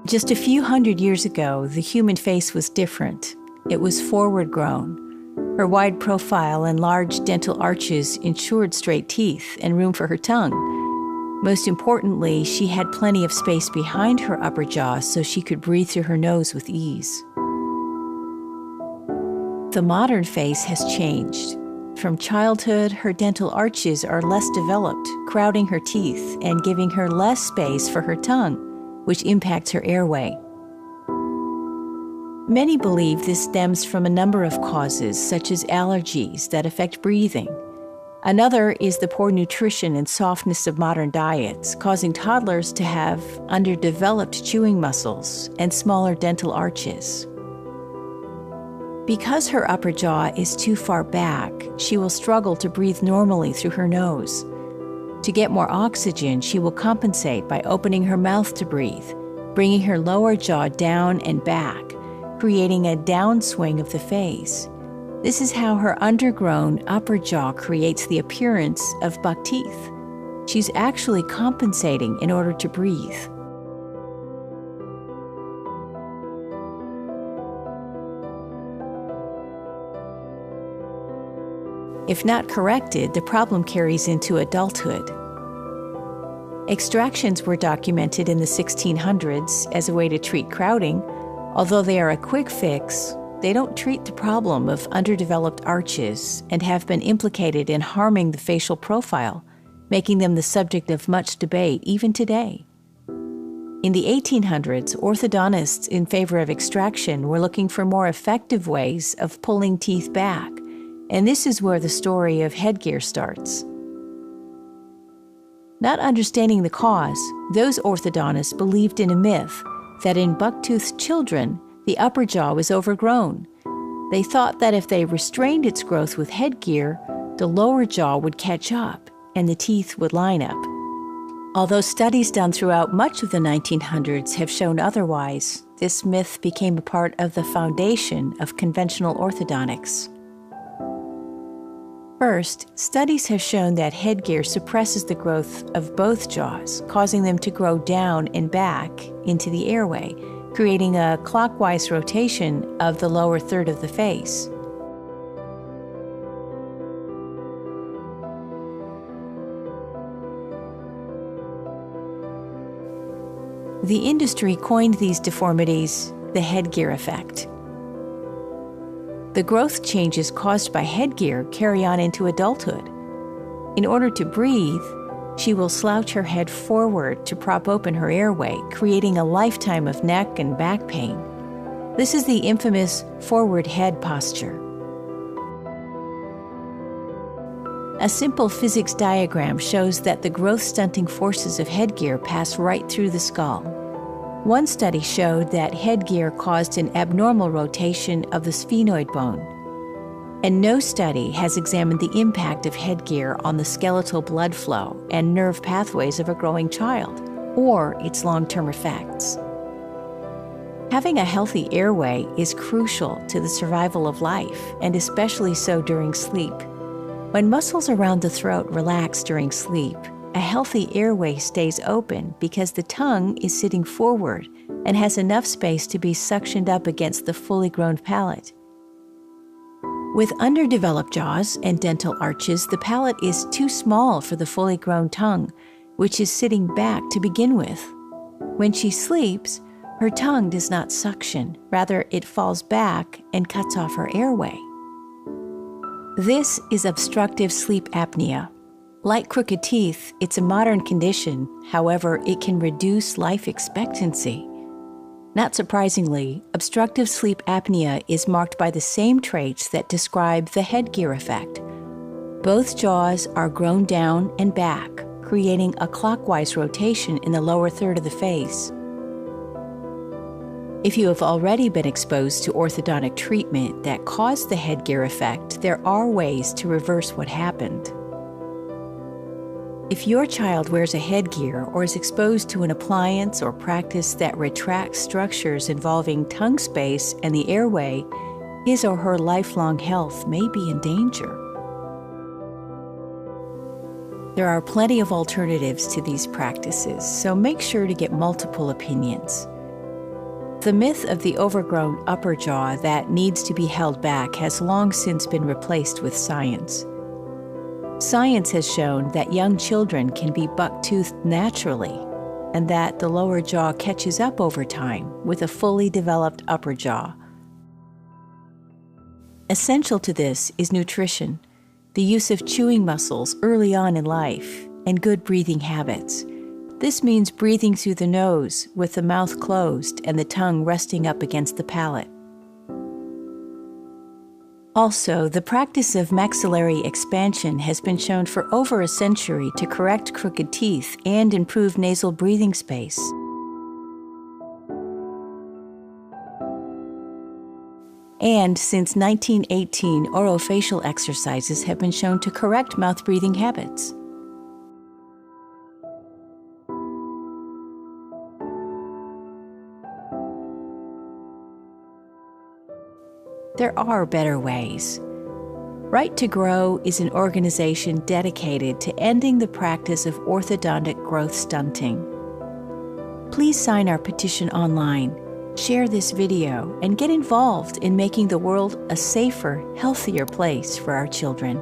Just a few hundred years ago, the human face was different. It was forward grown. Her wide profile and large dental arches ensured straight teeth and room for her tongue. Most importantly, she had plenty of space behind her upper jaw so she could breathe through her nose with ease. The modern face has changed. From childhood, her dental arches are less developed, crowding her teeth and giving her less space for her tongue, which impacts her airway. Many believe this stems from a number of causes, such as allergies that affect breathing. Another is the poor nutrition and softness of modern diets, causing toddlers to have underdeveloped chewing muscles and smaller dental arches. Because her upper jaw is too far back, she will struggle to breathe normally through her nose. To get more oxygen, she will compensate by opening her mouth to breathe, bringing her lower jaw down and back, creating a downswing of the face. This is how her undergrown upper jaw creates the appearance of buck teeth. She's actually compensating in order to breathe. If not corrected, the problem carries into adulthood. Extractions were documented in the 1600s as a way to treat crowding. Although they are a quick fix, they don't treat the problem of underdeveloped arches and have been implicated in harming the facial profile, making them the subject of much debate even today. In the 1800s, orthodontists in favor of extraction were looking for more effective ways of pulling teeth back, and this is where the story of headgear starts. Not understanding the cause, those orthodontists believed in a myth that in buck-toothed children, the upper jaw was overgrown. They thought that if they restrained its growth with headgear, the lower jaw would catch up and the teeth would line up. Although studies done throughout much of the 1900s have shown otherwise, this myth became a part of the foundation of conventional orthodontics. First, studies have shown that headgear suppresses the growth of both jaws, causing them to grow down and back into the airway, creating a clockwise rotation of the lower third of the face. The industry coined these deformities the headgear effect. The growth changes caused by headgear carry on into adulthood. In order to breathe, she will slouch her head forward to prop open her airway, creating a lifetime of neck and back pain. This is the infamous forward head posture. A simple physics diagram shows that the growth-stunting forces of headgear pass right through the skull. One study showed that headgear caused an abnormal rotation of the sphenoid bone, and no study has examined the impact of headgear on the skeletal blood flow and nerve pathways of a growing child, or its long-term effects. Having a healthy airway is crucial to the survival of life, and especially so during sleep. When muscles around the throat relax during sleep, a healthy airway stays open because the tongue is sitting forward and has enough space to be suctioned up against the fully grown palate. With underdeveloped jaws and dental arches, the palate is too small for the fully grown tongue, which is sitting back to begin with. When she sleeps, her tongue does not suction, rather it falls back and cuts off her airway. This is obstructive sleep apnea. Like crooked teeth, it's a modern condition. However, it can reduce life expectancy. Not surprisingly, obstructive sleep apnea is marked by the same traits that describe the headgear effect. Both jaws are grown down and back, creating a clockwise rotation in the lower third of the face. If you have already been exposed to orthodontic treatment that caused the headgear effect, there are ways to reverse what happened. If your child wears a headgear or is exposed to an appliance or practice that retracts structures involving tongue space and the airway, his or her lifelong health may be in danger. There are plenty of alternatives to these practices, so make sure to get multiple opinions. The myth of the overgrown upper jaw that needs to be held back has long since been replaced with science. Science has shown that young children can be buck-toothed naturally, and that the lower jaw catches up over time with a fully developed upper jaw. Essential to this is nutrition, the use of chewing muscles early on in life, and good breathing habits. This means breathing through the nose with the mouth closed and the tongue resting up against the palate. Also, the practice of maxillary expansion has been shown for over a century to correct crooked teeth and improve nasal breathing space. And since 1918, orofacial exercises have been shown to correct mouth breathing habits. There are better ways. Right to Grow is an organization dedicated to ending the practice of orthodontic growth stunting. Please sign our petition online, share this video, and get involved in making the world a safer, healthier place for our children.